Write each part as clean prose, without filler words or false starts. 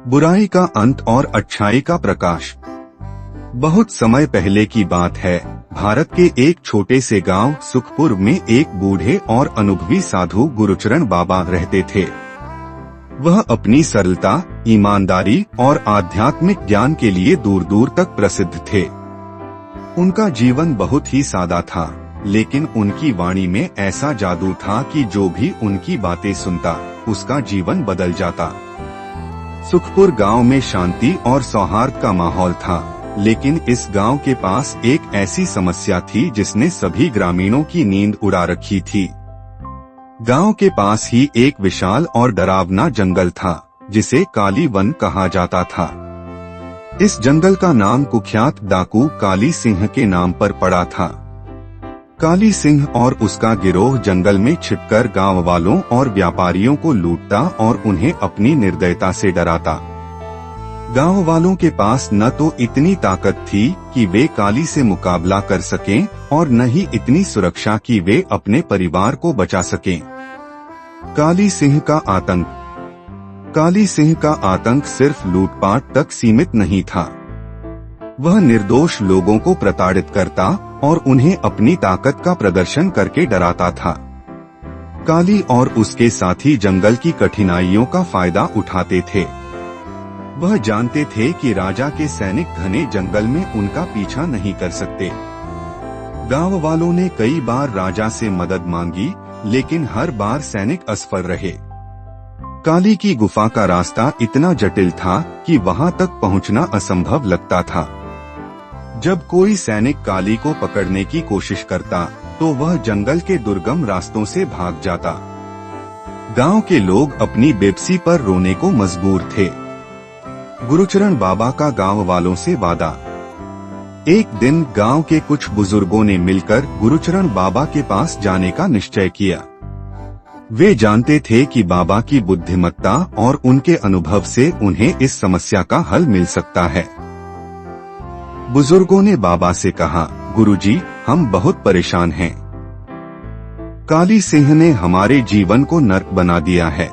बुराई का अंत और अच्छाई का प्रकाश। बहुत समय पहले की बात है। भारत के एक छोटे से गांव सुखपुर में एक बूढ़े और अनुभवी साधु गुरुचरण बाबा रहते थे। वह अपनी सरलता, ईमानदारी और आध्यात्मिक ज्ञान के लिए दूर दूर तक प्रसिद्ध थे। उनका जीवन बहुत ही सादा था, लेकिन उनकी वाणी में ऐसा जादू था कि जो भी उनकी बातें सुनता, उसका जीवन बदल जाता। सुखपुर गांव में शांति और सौहार्द का माहौल था, लेकिन इस गांव के पास एक ऐसी समस्या थी जिसने सभी ग्रामीणों की नींद उड़ा रखी थी। गांव के पास ही एक विशाल और डरावना जंगल था, जिसे काली वन कहा जाता था। इस जंगल का नाम कुख्यात डाकू काली सिंह के नाम पर पड़ा था। काली सिंह और उसका गिरोह जंगल में छिपकर गांव वालों और व्यापारियों को लूटता और उन्हें अपनी निर्दयता से डराता। गांव वालों के पास न तो इतनी ताकत थी कि वे काली से मुकाबला कर सकें और न ही इतनी सुरक्षा कि वे अपने परिवार को बचा सकें। काली सिंह का आतंक सिर्फ लूटपाट तक सीमित नहीं था। वह निर्दोष लोगों को प्रताड़ित करता और उन्हें अपनी ताकत का प्रदर्शन करके डराता था। काली और उसके साथी जंगल की कठिनाइयों का फायदा उठाते थे। वह जानते थे कि राजा के सैनिक घने जंगल में उनका पीछा नहीं कर सकते। गांव वालों ने कई बार राजा से मदद मांगी, लेकिन हर बार सैनिक असफल रहे। काली की गुफा का रास्ता इतना जटिल था कि वहां तक पहुंचना असंभव लगता था। जब कोई सैनिक काली को पकड़ने की कोशिश करता, तो वह जंगल के दुर्गम रास्तों से भाग जाता। गांव के लोग अपनी बेबसी पर रोने को मजबूर थे। गुरुचरण बाबा का गांव वालों से वादा। एक दिन गांव के कुछ बुजुर्गों ने मिलकर गुरुचरण बाबा के पास जाने का निश्चय किया। वे जानते थे कि बाबा की बुद्धिमत्ता और उनके अनुभव से उन्हें इस समस्या का हल मिल सकता है। बुजुर्गों ने बाबा से कहा, गुरुजी, हम बहुत परेशान हैं। काली सिंह ने हमारे जीवन को नर्क बना दिया है।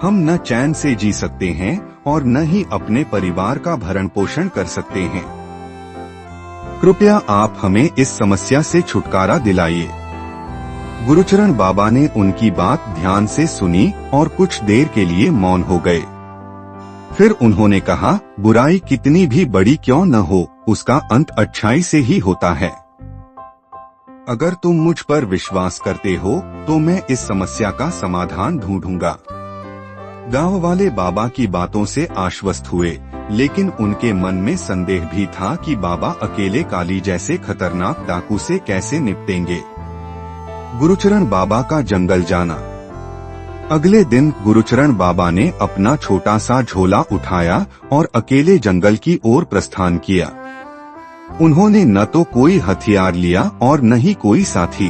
हम न चैन से जी सकते हैं और न ही अपने परिवार का भरण पोषण कर सकते हैं। कृपया आप हमें इस समस्या से छुटकारा दिलाइए। गुरुचरण बाबा ने उनकी बात ध्यान से सुनी और कुछ देर के लिए मौन हो गए। फिर उन्होंने कहा, बुराई कितनी भी बड़ी क्यों न हो, उसका अंत अच्छाई से ही होता है। अगर तुम मुझ पर विश्वास करते हो, तो मैं इस समस्या का समाधान ढूंढूंगा। गांव वाले बाबा की बातों से आश्वस्त हुए, लेकिन उनके मन में संदेह भी था कि बाबा अकेले काली जैसे खतरनाक डाकू से कैसे निपटेंगे। गुरुचरण बाबा का जंगल जाना। अगले दिन गुरुचरण बाबा ने अपना छोटा सा झोला उठाया और अकेले जंगल की ओर प्रस्थान किया। उन्होंने न तो कोई हथियार लिया और न ही कोई साथी।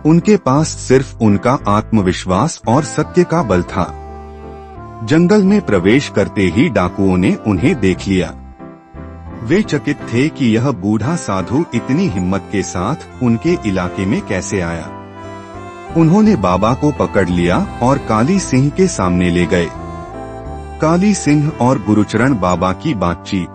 उनके पास सिर्फ उनका आत्मविश्वास और सत्य का बल था। जंगल में प्रवेश करते ही डाकुओं ने उन्हें देख लिया। वे चकित थे कि यह बूढ़ा साधु इतनी हिम्मत के साथ उनके इलाके में कैसे आया। उन्होंने बाबा को पकड़ लिया और काली सिंह के सामने ले गए। काली सिंह और गुरुचरण बाबा की बातचीत।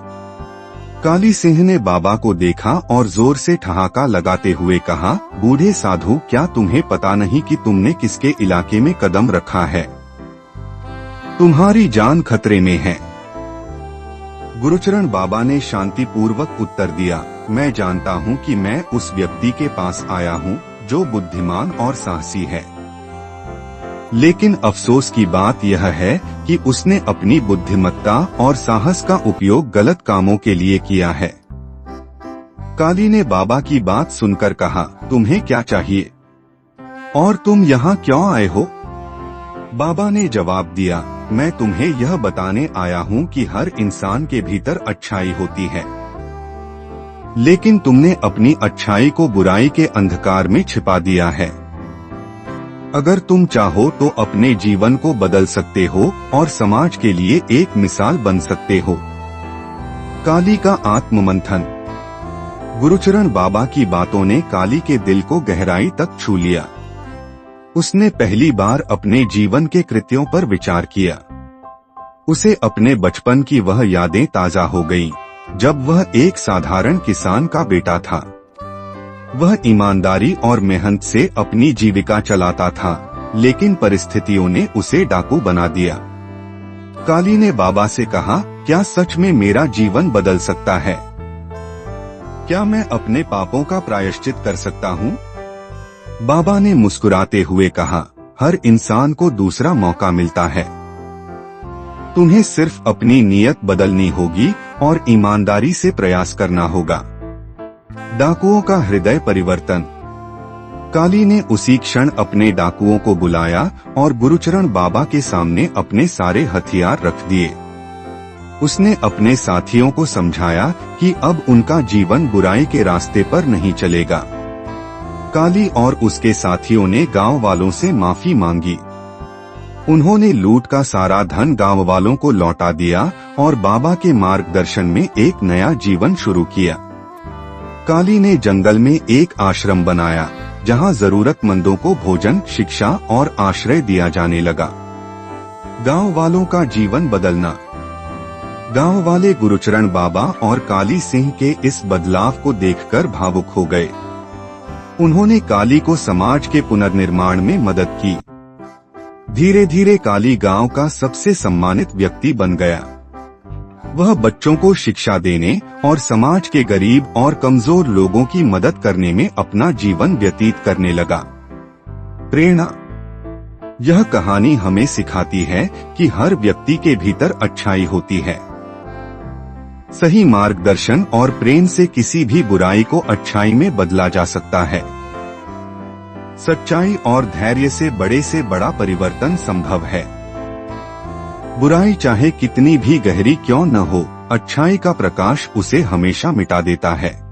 काली सिंह ने बाबा को देखा और जोर से ठहाका लगाते हुए कहा, बूढ़े साधु, क्या तुम्हें पता नहीं कि तुमने किसके इलाके में कदम रखा है? तुम्हारी जान खतरे में है। गुरुचरण बाबा ने शांतिपूर्वक उत्तर दिया, मैं जानता हूँ कि मैं उस व्यक्ति के पास आया हूँ जो बुद्धिमान और साहसी है, लेकिन अफसोस की बात यह है कि उसने अपनी बुद्धिमत्ता और साहस का उपयोग गलत कामों के लिए किया है। काली ने बाबा की बात सुनकर कहा, तुम्हें क्या चाहिए और तुम यहाँ क्यों आए हो? बाबा ने जवाब दिया, मैं तुम्हें यह बताने आया हूँ कि हर इंसान के भीतर अच्छाई होती है, लेकिन तुमने अपनी अच्छाई को बुराई के अंधकार में छिपा दिया है। अगर तुम चाहो तो अपने जीवन को बदल सकते हो और समाज के लिए एक मिसाल बन सकते हो। काली का आत्ममंथन। गुरुचरण बाबा की बातों ने काली के दिल को गहराई तक छू लिया। उसने पहली बार अपने जीवन के कृत्यों पर विचार किया। उसे अपने बचपन की वह यादें ताजा हो गईं, जब वह एक साधारण किसान का बेटा था। वह ईमानदारी और मेहनत से अपनी जीविका चलाता था, लेकिन परिस्थितियों ने उसे डाकू बना दिया। काली ने बाबा से कहा, क्या सच में मेरा जीवन बदल सकता है? क्या मैं अपने पापों का प्रायश्चित कर सकता हूँ? बाबा ने मुस्कुराते हुए कहा, हर इंसान को दूसरा मौका मिलता है। तुम्हें सिर्फ अपनी नीयत बदलनी होगी और ईमानदारी से प्रयास करना होगा। डाकुओं का हृदय परिवर्तन। काली ने उसी क्षण अपने डाकुओं को बुलाया और गुरुचरण बाबा के सामने अपने सारे हथियार रख दिए। उसने अपने साथियों को समझाया कि अब उनका जीवन बुराई के रास्ते पर नहीं चलेगा। काली और उसके साथियों ने गांव वालों से माफी मांगी। उन्होंने लूट का सारा धन गांव वालों को लौटा दिया और बाबा के मार्गदर्शन में एक नया जीवन शुरू किया। काली ने जंगल में एक आश्रम बनाया, जहां जरूरतमंदों को भोजन, शिक्षा और आश्रय दिया जाने लगा। गांव वालों का जीवन बदलना। गांव वाले गुरुचरण बाबा और काली सिंह के इस बदलाव को देखकर भावुक हो गए। उन्होंने काली को समाज के पुनर्निर्माण में मदद की। धीरे धीरे काली गांव का सबसे सम्मानित व्यक्ति बन गया। वह बच्चों को शिक्षा देने और समाज के गरीब और कमजोर लोगों की मदद करने में अपना जीवन व्यतीत करने लगा। प्रेरणा। यह कहानी हमें सिखाती है कि हर व्यक्ति के भीतर अच्छाई होती है। सही मार्गदर्शन और प्रेम से किसी भी बुराई को अच्छाई में बदला जा सकता है। सच्चाई और धैर्य से बड़ा परिवर्तन संभव है। बुराई चाहे कितनी भी गहरी क्यों न हो, अच्छाई का प्रकाश उसे हमेशा मिटा देता है।